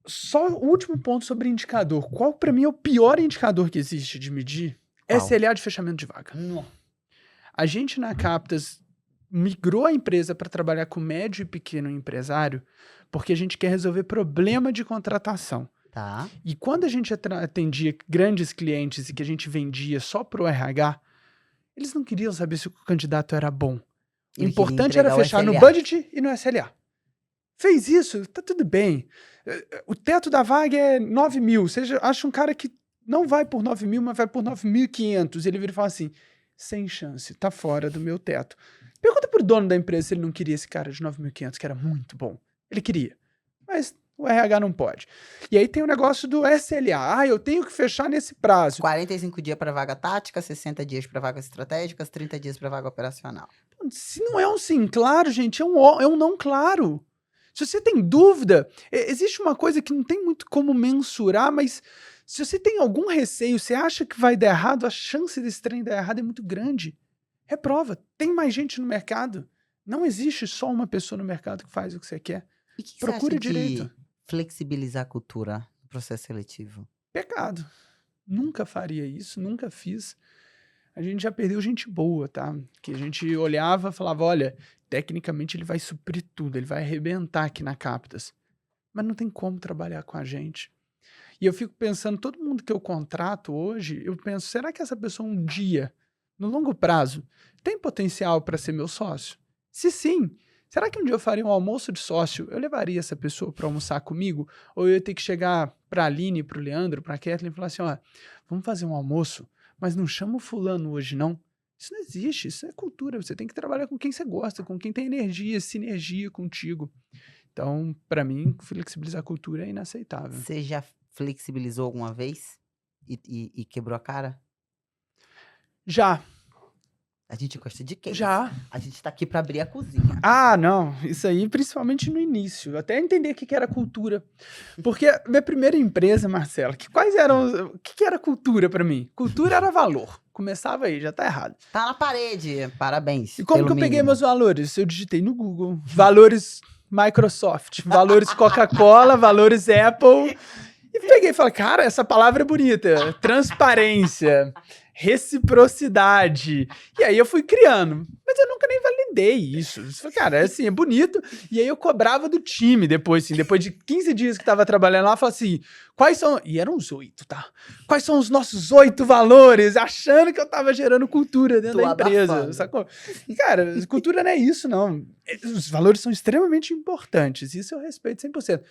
Speaker 2: Só o último ponto sobre indicador. Qual pra mim é o pior indicador que existe de medir?
Speaker 1: Qual?
Speaker 2: SLA de fechamento de vaga. A gente na Captas migrou a empresa para trabalhar com médio e pequeno empresário porque a gente quer resolver problema de contratação.
Speaker 1: Tá.
Speaker 2: E quando a gente atendia grandes clientes e que a gente vendia só pro RH, eles não queriam saber se o candidato era bom. O importante era fechar no budget e no SLA. Fez isso, tá tudo bem. O teto da vaga é 9 mil. Você acha um cara que não vai por 9 mil, mas vai por 9.500. Ele vira e fala assim, sem chance, tá fora do meu teto. Pergunta pro dono da empresa se ele não queria esse cara de 9.500, que era muito bom. Ele queria, mas o RH não pode. E aí tem o negócio do SLA. Eu tenho que fechar nesse prazo.
Speaker 1: 45 dias para vaga tática, 60 dias para vagas estratégicas, 30 dias para vaga operacional.
Speaker 2: Se não é um sim claro, gente, é um não claro. Se você tem dúvida, existe uma coisa que não tem muito como mensurar, mas se você tem algum receio, você acha que vai dar errado, a chance desse trem dar errado é muito grande. Reprova. Tem mais gente no mercado. Não existe só uma pessoa no mercado que faz o que você quer.
Speaker 1: E que
Speaker 2: Procure
Speaker 1: você acha
Speaker 2: direito.
Speaker 1: de flexibilizar a cultura no processo seletivo?
Speaker 2: Pecado. Nunca faria isso, nunca fiz. A gente já perdeu gente boa, tá? Que a gente olhava e falava, olha, tecnicamente ele vai suprir tudo, ele vai arrebentar aqui na Captas. Mas não tem como trabalhar com a gente. E eu fico pensando, todo mundo que eu contrato hoje, eu penso, será que essa pessoa um dia, no longo prazo, tem potencial para ser meu sócio? Se sim, será que um dia eu faria um almoço de sócio? Eu levaria essa pessoa para almoçar comigo? Ou eu ia ter que chegar para a Aline, para o Leandro, para a Kathleen e falar assim, ó, vamos fazer um almoço, mas não chama o fulano hoje não. Isso não existe, isso é cultura. Você tem que trabalhar com quem você gosta, com quem tem energia, sinergia contigo. Então, para mim, flexibilizar a cultura é inaceitável.
Speaker 1: Você já flexibilizou alguma vez e quebrou a cara?
Speaker 2: Já.
Speaker 1: A gente gosta de quê?
Speaker 2: Já.
Speaker 1: A gente tá aqui pra abrir a cozinha.
Speaker 2: Não. Isso aí, principalmente no início. Até entender o que era cultura. Porque a minha primeira empresa, Marcela, o que era cultura pra mim? Cultura era valor. Começava aí, já tá errado.
Speaker 1: Tá na parede. Parabéns.
Speaker 2: E como que eu peguei
Speaker 1: mínimo.
Speaker 2: meus valores? Eu digitei no Google. Valores Microsoft, valores Coca-Cola, valores Apple. E peguei e falei, cara, essa palavra é bonita. Transparência, reciprocidade. E aí eu fui criando. Mas eu nunca nem validei isso. Eu falei, cara, assim, é bonito. E aí eu cobrava do time depois, assim, depois de 15 dias que tava trabalhando lá, eu falei assim, quais são... E eram uns 8, tá? Quais são os nossos 8 valores? Achando que eu tava gerando cultura dentro da empresa,
Speaker 1: abafando.
Speaker 2: sacou? Cara, cultura não é isso, não. Os valores são extremamente importantes. Isso eu respeito 100%.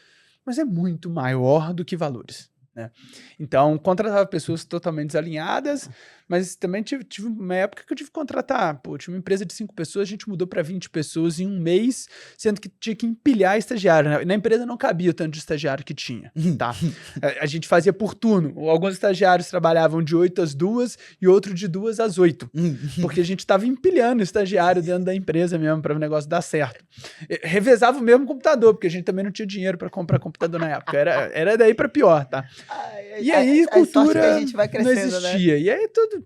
Speaker 2: Mas é muito maior do que valores, né? Então, contratava pessoas totalmente desalinhadas, mas também tive uma época que eu tive que contratar, tinha uma empresa de 5 pessoas, a gente mudou para 20 pessoas em um mês, sendo que tinha que empilhar estagiário, né? Na empresa não cabia o tanto de estagiário que tinha, tá? A gente fazia por turno, alguns estagiários trabalhavam de 8 às 2 e outro de 2 às 8, porque a gente estava empilhando estagiário dentro da empresa mesmo, para o negócio dar certo. Revezava o mesmo computador, porque a gente também não tinha dinheiro para comprar computador na época, era daí para pior, tá? E aí, cultura
Speaker 1: que a gente vai
Speaker 2: não
Speaker 1: crescendo,
Speaker 2: existia.
Speaker 1: né?
Speaker 2: E aí, tudo,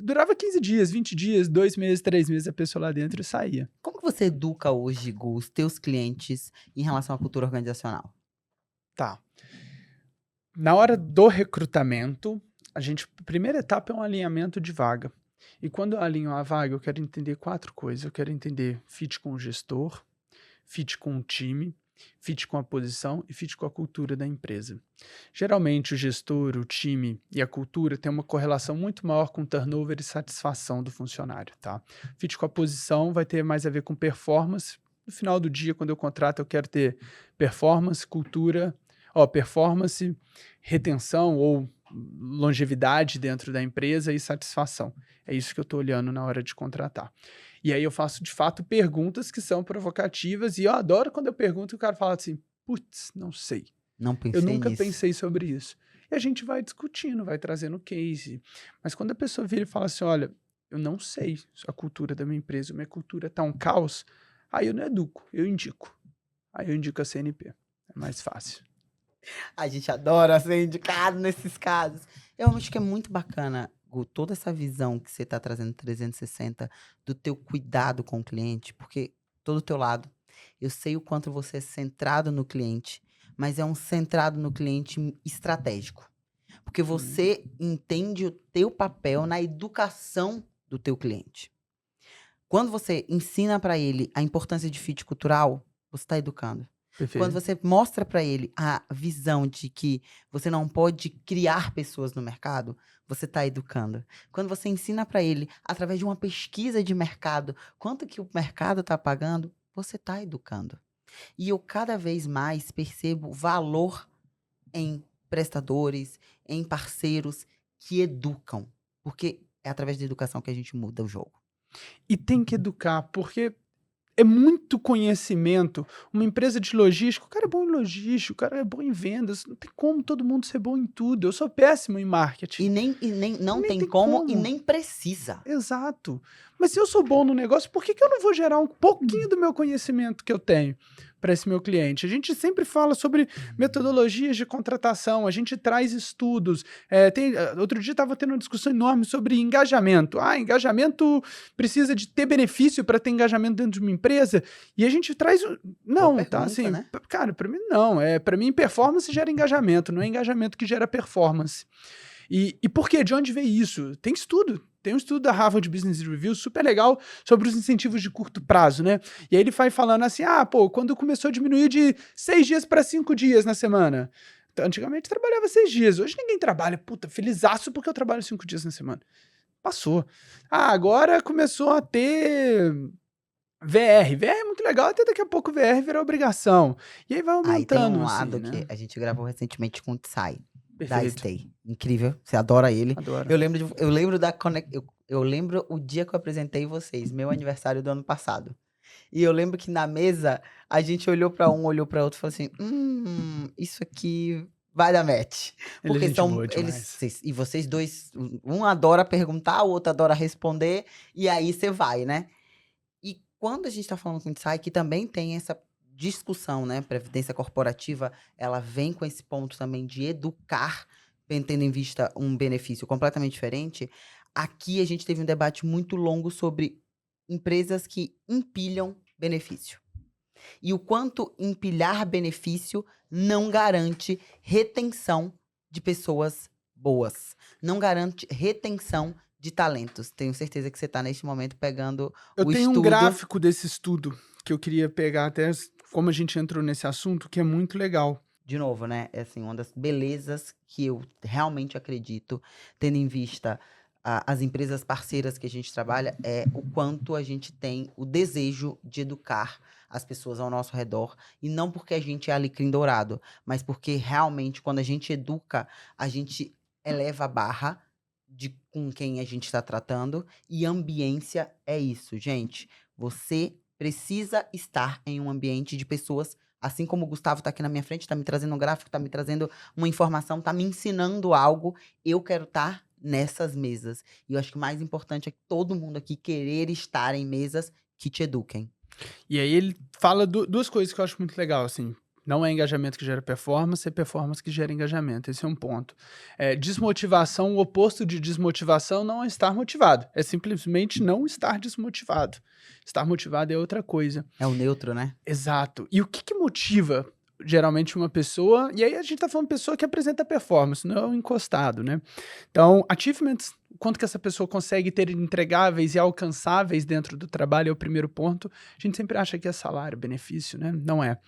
Speaker 2: durava 15 dias, 20 dias, 2 meses, 3 meses, a pessoa lá dentro saía.
Speaker 1: Como que você educa hoje, Gu, os teus clientes em relação à cultura organizacional?
Speaker 2: Tá. Na hora do recrutamento, a primeira etapa é um alinhamento de vaga. E quando eu alinho a vaga, eu quero entender 4 coisas. Eu quero entender fit com o gestor, fit com o time, fit com a posição e fit com a cultura da empresa. Geralmente, o gestor, o time e a cultura têm uma correlação muito maior com turnover e satisfação do funcionário, tá? Fit com a posição vai ter mais a ver com performance. No final do dia, quando eu contrato, eu quero ter performance, performance, retenção ou longevidade dentro da empresa e satisfação. É isso que eu estou olhando na hora de contratar. E aí eu faço, de fato, perguntas que são provocativas e eu adoro quando eu pergunto e o cara fala assim, putz, não sei.
Speaker 1: Não
Speaker 2: Eu
Speaker 1: pensei
Speaker 2: nunca
Speaker 1: nisso.
Speaker 2: pensei sobre isso. E a gente vai discutindo, vai trazendo case. Mas quando a pessoa vira e fala assim, olha, eu não sei a cultura da minha empresa, minha cultura tá um caos, aí eu não educo, eu indico. Aí eu indico a CNP. É mais fácil.
Speaker 1: A gente adora ser indicado nesses casos. Eu acho que é muito bacana, Gu, toda essa visão que você está trazendo 360 do teu cuidado com o cliente, porque todo o teu lado, eu sei o quanto você é centrado no cliente, mas é um centrado no cliente estratégico. Porque você entende o teu papel na educação do teu cliente. Quando você ensina para ele a importância de fit cultural, você está educando. Quando
Speaker 2: Perfeito.
Speaker 1: você mostra para ele a visão de que você não pode criar pessoas no mercado, você está educando. Quando você ensina para ele, através de uma pesquisa de mercado, quanto que o mercado está pagando, você está educando. E eu cada vez mais percebo valor em prestadores, em parceiros que educam. Porque é através da educação que a gente muda o jogo.
Speaker 2: E tem que educar, porque é muito conhecimento. Uma empresa de logística, o cara é bom em logística, o cara é bom em vendas. Não tem como todo mundo ser bom em tudo. Eu sou péssimo em marketing.
Speaker 1: E nem não
Speaker 2: Nem
Speaker 1: tem
Speaker 2: tem
Speaker 1: como e
Speaker 2: como.
Speaker 1: nem precisa.
Speaker 2: Exato. Mas se eu sou bom no negócio, por que que eu não vou gerar um pouquinho do meu conhecimento que eu tenho para esse meu cliente? A gente sempre fala sobre metodologias de contratação, a gente traz estudos. Outro dia estava tendo uma discussão enorme sobre engajamento. Engajamento precisa de ter benefício para ter engajamento dentro de uma empresa. E a gente traz. Não, tá?
Speaker 1: Pergunta,
Speaker 2: Assim,
Speaker 1: né?
Speaker 2: cara, para mim não. Para mim, performance gera engajamento, não é engajamento que gera performance. E por quê? De onde veio isso? Tem estudo. Tem um estudo da Harvard Business Review super legal sobre os incentivos de curto prazo, né? E aí ele vai falando assim, quando começou a diminuir de 6 dias para 5 dias na semana. Antigamente trabalhava 6 dias, hoje ninguém trabalha. Puta, felizaço porque eu trabalho 5 dias na semana. Passou. Agora começou a ter VR. VR é muito legal, até daqui a pouco VR virá obrigação. E aí vai
Speaker 1: Aí tem
Speaker 2: aumentando,
Speaker 1: um
Speaker 2: assim,
Speaker 1: lado que
Speaker 2: né?
Speaker 1: a gente gravou recentemente com o Tsai, da
Speaker 2: Perfeito.
Speaker 1: Stay. Incrível, você adora ele.
Speaker 2: Adoro.
Speaker 1: Eu lembro da eu lembro o dia que eu apresentei vocês, meu aniversário do ano passado. E eu lembro que na mesa a gente olhou para um, olhou para outro e falou assim: isso aqui vai dar match".
Speaker 2: Ele é
Speaker 1: Porque
Speaker 2: gente
Speaker 1: são
Speaker 2: boa demais.
Speaker 1: e vocês dois, um adora perguntar, o outro adora responder, e aí você vai, né? E quando a gente está falando com o Tsai, que também tem essa discussão, né? Previdência corporativa, ela vem com esse ponto também de educar, tendo em vista um benefício completamente diferente. Aqui a gente teve um debate muito longo sobre empresas que empilham benefício. E o quanto empilhar benefício não garante retenção de pessoas boas. Não garante retenção de talentos. Tenho certeza que você está neste momento pegando
Speaker 2: Eu
Speaker 1: o
Speaker 2: tenho um
Speaker 1: estudo.
Speaker 2: gráfico desse estudo que eu queria pegar até como a gente entrou nesse assunto, que é muito legal.
Speaker 1: De novo, né? É assim, uma das belezas que eu realmente acredito, tendo em vista as empresas parceiras que a gente trabalha, é o quanto a gente tem o desejo de educar as pessoas ao nosso redor. E não porque a gente é alecrim dourado, mas porque realmente, quando a gente educa, a gente eleva a barra de com quem a gente está tratando. E ambiência é isso, gente. Você precisa estar em um ambiente de pessoas. Assim como o Gustavo está aqui na minha frente, está me trazendo um gráfico, está me trazendo uma informação, está me ensinando algo, eu quero estar nessas mesas. E eu acho que o mais importante é que todo mundo aqui querer estar em mesas que te eduquem.
Speaker 2: E aí ele fala duas coisas que eu acho muito legal, assim. Não é engajamento que gera performance, é performance que gera engajamento. Esse é um ponto. Desmotivação, o oposto de desmotivação não é estar motivado. É simplesmente não estar desmotivado. Estar motivado é outra coisa.
Speaker 1: É o neutro, né?
Speaker 2: Exato. E o que motiva geralmente uma pessoa? E aí a gente tá falando de pessoa que apresenta performance, não é um encostado, né? Então, achievements, quanto que essa pessoa consegue ter entregáveis e alcançáveis dentro do trabalho é o primeiro ponto. A gente sempre acha que é salário, benefício, né? Não é.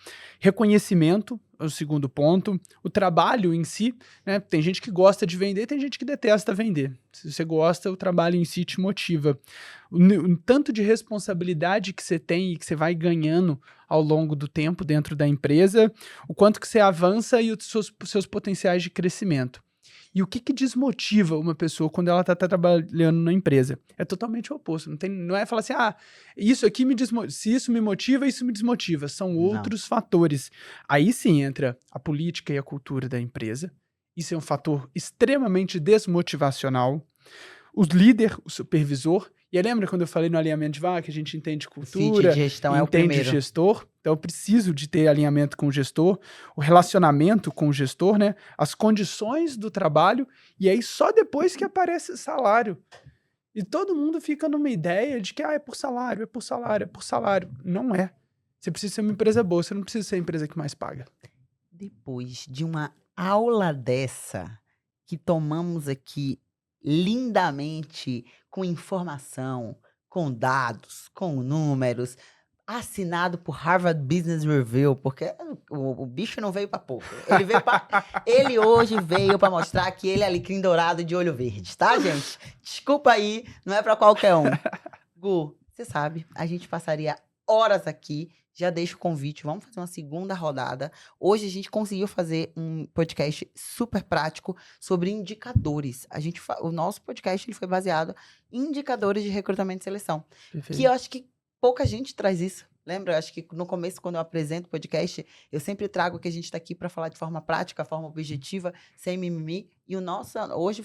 Speaker 2: Reconhecimento é o segundo ponto. O trabalho em si, né? Tem gente que gosta de vender, tem gente que detesta vender. Se você gosta, o trabalho em si te motiva. O tanto de responsabilidade que você tem e que você vai ganhando ao longo do tempo dentro da empresa, o quanto que você avança e os seus potenciais de crescimento. E o que desmotiva uma pessoa quando ela está trabalhando na empresa? É totalmente o oposto. Não é falar assim, isso aqui se isso me motiva, isso me desmotiva. São
Speaker 1: Não.
Speaker 2: outros fatores. Aí sim entra a política e a cultura da empresa. Isso é um fator extremamente desmotivacional. O líder, o supervisor. E aí lembra quando eu falei no alinhamento de vaga que a gente entende
Speaker 1: O fit
Speaker 2: cultura,
Speaker 1: de gestão é o
Speaker 2: entende o
Speaker 1: primeiro.
Speaker 2: gestor? Então eu preciso de ter alinhamento com o gestor, o relacionamento com o gestor, né? As condições do trabalho, e aí só depois que aparece salário. E todo mundo fica numa ideia de que é por salário, é por salário, é por salário. Não é. Você precisa ser uma empresa boa, você não precisa ser a empresa que mais paga.
Speaker 1: Depois de uma aula dessa, que tomamos aqui lindamente, com informação, com dados, com números, assinado por Harvard Business Review, porque o bicho não veio para pouco. Ele hoje veio para mostrar que ele é alecrim dourado de olho verde, tá, gente? Desculpa aí, não é para qualquer um. Gu, você sabe, a gente passaria horas aqui. Já deixo o convite, vamos fazer uma segunda rodada. Hoje a gente conseguiu fazer um podcast super prático sobre indicadores. O nosso podcast ele foi baseado em indicadores de recrutamento e seleção.
Speaker 2: Perfeito.
Speaker 1: Que eu acho que pouca gente traz isso. Lembra? Eu acho que no começo, quando eu apresento o podcast, eu sempre trago que a gente está aqui para falar de forma prática, forma objetiva, sem mimimi. E o nosso hoje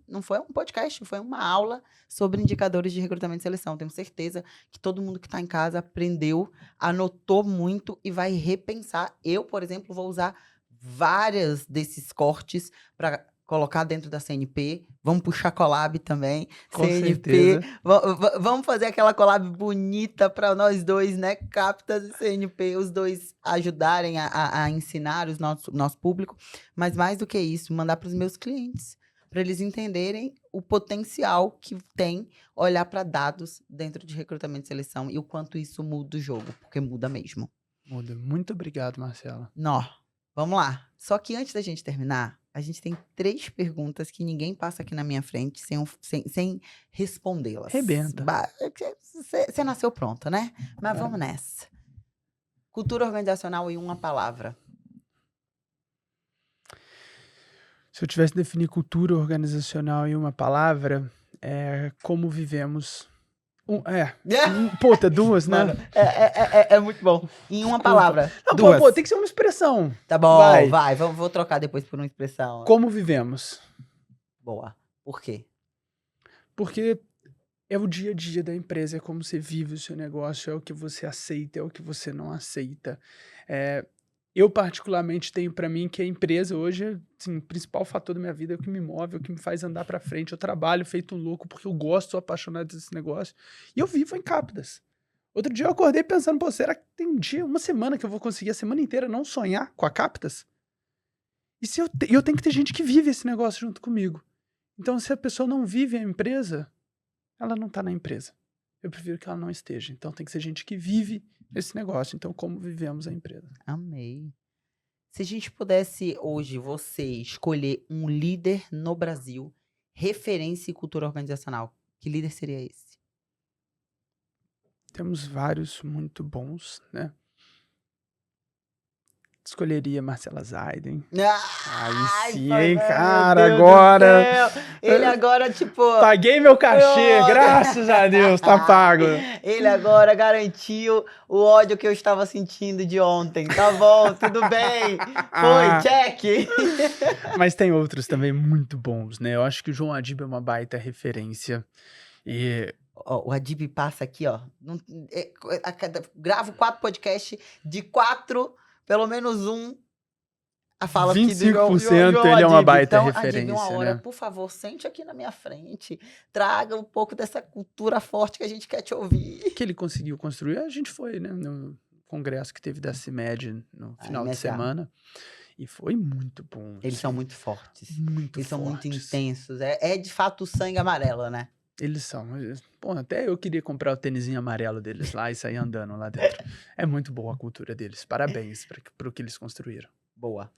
Speaker 1: não foi um podcast, foi uma aula sobre indicadores de recrutamento e seleção. Tenho certeza que todo mundo que está em casa aprendeu, anotou muito e vai repensar. Eu, por exemplo, vou usar vários desses cortes para colocar dentro da CNP. Vamos puxar collab também.
Speaker 2: Com
Speaker 1: CNP.
Speaker 2: certeza.
Speaker 1: Vamos fazer aquela collab bonita para nós dois, né? Captas e CNP, os dois ajudarem a ensinar o nosso público. Mas mais do que isso, mandar para os meus clientes, para eles entenderem o potencial que tem olhar para dados dentro de recrutamento e seleção e o quanto isso muda o jogo, porque muda mesmo.
Speaker 2: Muda. Muito obrigado, Marcela.
Speaker 1: Nó, vamos lá. Só que antes da gente terminar, a gente tem 3 perguntas que ninguém passa aqui na minha frente sem respondê-las.
Speaker 2: Rebenta.
Speaker 1: Você nasceu pronta, né? Mas vamos nessa. Cultura organizacional em uma palavra.
Speaker 2: Se eu tivesse que definir cultura organizacional em uma palavra, é como vivemos. Puta, duas, né?
Speaker 1: Mano, é muito bom. Em uma palavra.
Speaker 2: Não,
Speaker 1: duas.
Speaker 2: tem que ser uma expressão.
Speaker 1: Tá bom,
Speaker 2: Vai.
Speaker 1: vai. Vou trocar depois por uma expressão.
Speaker 2: Como vivemos?
Speaker 1: Boa. Por quê?
Speaker 2: Porque é o dia a dia da empresa, é como você vive o seu negócio, é o que você aceita, é o que você não aceita. Eu, particularmente, tenho pra mim que a empresa hoje, assim, o principal fator da minha vida é o que me move, é o que me faz andar pra frente. Eu trabalho feito um louco porque eu gosto, sou apaixonado desse negócio. E eu vivo em Capdas. Outro dia eu acordei pensando, pô, será que tem um dia, uma semana que eu vou conseguir a semana inteira não sonhar com a Captas? E se eu tenho que ter gente que vive esse negócio junto comigo. Então, se a pessoa não vive a empresa, ela não tá na empresa. Eu prefiro que ela não esteja. Então, tem que ser gente que vive esse negócio. Então, como vivemos a empresa?
Speaker 1: Amei. Se a gente pudesse hoje, você, escolher um líder no Brasil, referência em cultura organizacional, que líder seria esse?
Speaker 2: Temos vários muito bons, né? Escolheria Marcela Zaiden. Aí
Speaker 1: Ai,
Speaker 2: sim,
Speaker 1: ai,
Speaker 2: hein,
Speaker 1: meu
Speaker 2: cara,
Speaker 1: Deus do
Speaker 2: agora.
Speaker 1: céu. Ele agora, tipo.
Speaker 2: Paguei meu cachê,
Speaker 1: Meu
Speaker 2: graças a Deus, tá pago.
Speaker 1: Ele agora garantiu o ódio que eu estava sentindo de ontem. Tá bom, tudo bem. Foi, check.
Speaker 2: Mas tem outros também muito bons, né? Eu acho que o João Adib é uma baita referência. E
Speaker 1: Ó, o Adib passa aqui, ó. Gravo 4 podcasts, de 4, pelo menos um, a fala aqui do João
Speaker 2: 25% ele é uma
Speaker 1: Adib.
Speaker 2: baita
Speaker 1: Então, Adib, uma
Speaker 2: referência,
Speaker 1: hora,
Speaker 2: né?
Speaker 1: por favor, sente aqui na minha frente. Traga um pouco dessa cultura forte que a gente quer te ouvir.
Speaker 2: Que ele conseguiu construir. A gente foi, né, no congresso que teve da CIMED no
Speaker 1: A
Speaker 2: final de
Speaker 1: MSA.
Speaker 2: semana. E foi muito bom.
Speaker 1: Eles são
Speaker 2: assim,
Speaker 1: muito fortes.
Speaker 2: muito
Speaker 1: Eles são muito
Speaker 2: fortes.
Speaker 1: intensos. É de fato o sangue amarelo, né?
Speaker 2: Eles são. Pô, até eu queria comprar o tênisinho amarelo deles lá e sair andando lá dentro. É muito boa a cultura deles. Parabéns para o que eles construíram.
Speaker 1: Boa.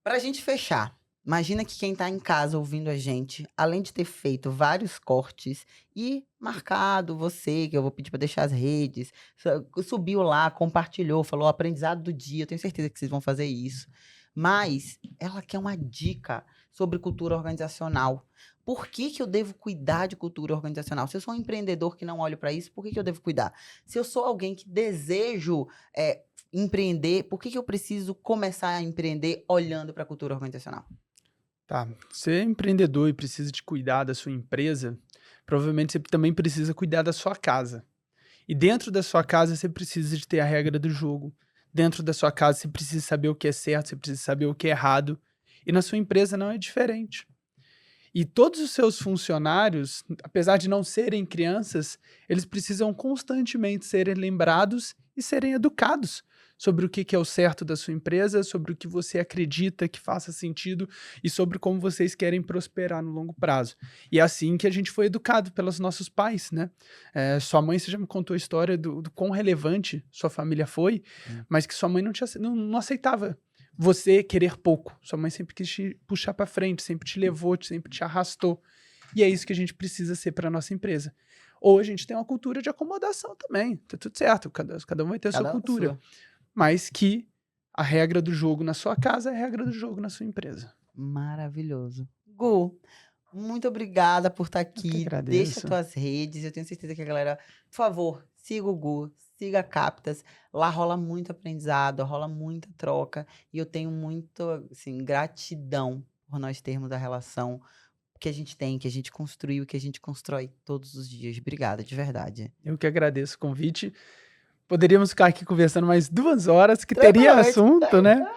Speaker 1: Pra gente fechar, imagina que quem tá em casa ouvindo a gente, além de ter feito vários cortes e marcado você, que eu vou pedir pra deixar as redes, subiu lá, compartilhou, falou aprendizado do dia, eu tenho certeza que vocês vão fazer isso. Mas ela quer uma dica sobre cultura organizacional. Por que que eu devo cuidar de cultura organizacional? Se eu sou um empreendedor que não olho para isso, por que que eu devo cuidar? Se eu sou alguém que desejo empreender, por que que eu preciso começar a empreender olhando para a cultura organizacional?
Speaker 2: Tá. Você é empreendedor e precisa de cuidar da sua empresa, provavelmente você também precisa cuidar da sua casa. E dentro da sua casa você precisa de ter a regra do jogo. Dentro da sua casa você precisa saber o que é certo, você precisa saber o que é errado. E na sua empresa não é diferente. E todos os seus funcionários, apesar de não serem crianças, eles precisam constantemente serem lembrados e serem educados sobre o que é o certo da sua empresa, sobre o que você acredita que faça sentido e sobre como vocês querem prosperar no longo prazo. E é assim que a gente foi educado pelos nossos pais, né? Sua mãe, você já me contou a história do quão relevante sua família foi, mas que sua mãe não aceitava você querer pouco. Sua mãe sempre quis te puxar para frente, sempre te levou, sempre te arrastou. E é isso que a gente precisa ser para nossa empresa. Ou a gente tem uma cultura de acomodação também. Tá tudo certo, cada um vai ter a sua
Speaker 1: Cada um a
Speaker 2: cultura.
Speaker 1: sua.
Speaker 2: Mas que a regra do jogo na sua casa é a regra do jogo na sua empresa.
Speaker 1: Maravilhoso. Gu, muito obrigada por estar
Speaker 2: Eu que
Speaker 1: aqui. Deixa
Speaker 2: agradeço.
Speaker 1: tuas redes. Eu tenho certeza que a galera, por favor, siga o Gu, siga a Captas. Lá rola muito aprendizado, rola muita troca. E eu tenho muito, assim, gratidão por nós termos a relação que a gente tem, que a gente construiu, que a gente constrói todos os dias. Obrigada, de verdade.
Speaker 2: Eu que agradeço o convite. Poderíamos ficar aqui conversando mais 2 horas, que teria assunto, né?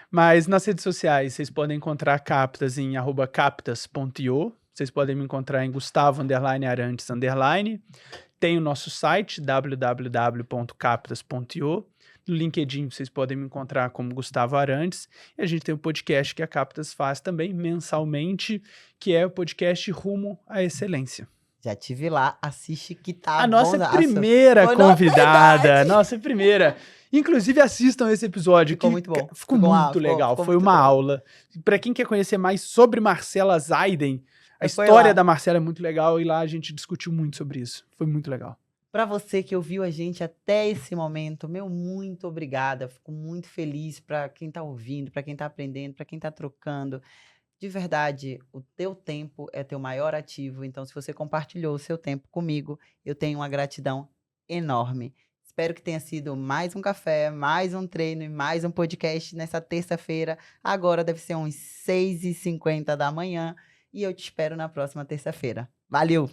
Speaker 2: Mas nas redes sociais, vocês podem encontrar Captas em @captas.io. Vocês podem me encontrar em Gustavo_Arantes_. Tem o nosso site, www.captas.io. No LinkedIn, vocês podem me encontrar como Gustavo Arantes. E a gente tem um podcast que a Captas faz também mensalmente, que é o podcast Rumo à Excelência.
Speaker 1: Já tive lá, assiste que tá
Speaker 2: A nossa
Speaker 1: bom.
Speaker 2: primeira
Speaker 1: Foi
Speaker 2: convidada,
Speaker 1: verdade.
Speaker 2: nossa primeira. Inclusive, assistam esse episódio.
Speaker 1: Ficou
Speaker 2: que
Speaker 1: muito bom.
Speaker 2: Ficou muito legal.
Speaker 1: ficou
Speaker 2: Foi
Speaker 1: muito
Speaker 2: uma
Speaker 1: bom.
Speaker 2: aula. Para quem quer conhecer mais sobre Marcela Zaiden, a
Speaker 1: Foi
Speaker 2: história
Speaker 1: lá.
Speaker 2: da Marcela é muito legal e lá a gente discutiu muito sobre isso. Foi muito legal.
Speaker 1: Para você que ouviu a gente até esse momento, meu muito obrigada. Fico muito feliz para quem está ouvindo, para quem está aprendendo, para quem está trocando. De verdade, o teu tempo é teu maior ativo. Então, se você compartilhou o seu tempo comigo, eu tenho uma gratidão enorme. Espero que tenha sido mais um café, mais um treino e mais um podcast nessa terça-feira. Agora deve ser uns 6h50 da manhã. E eu te espero na próxima terça-feira. Valeu!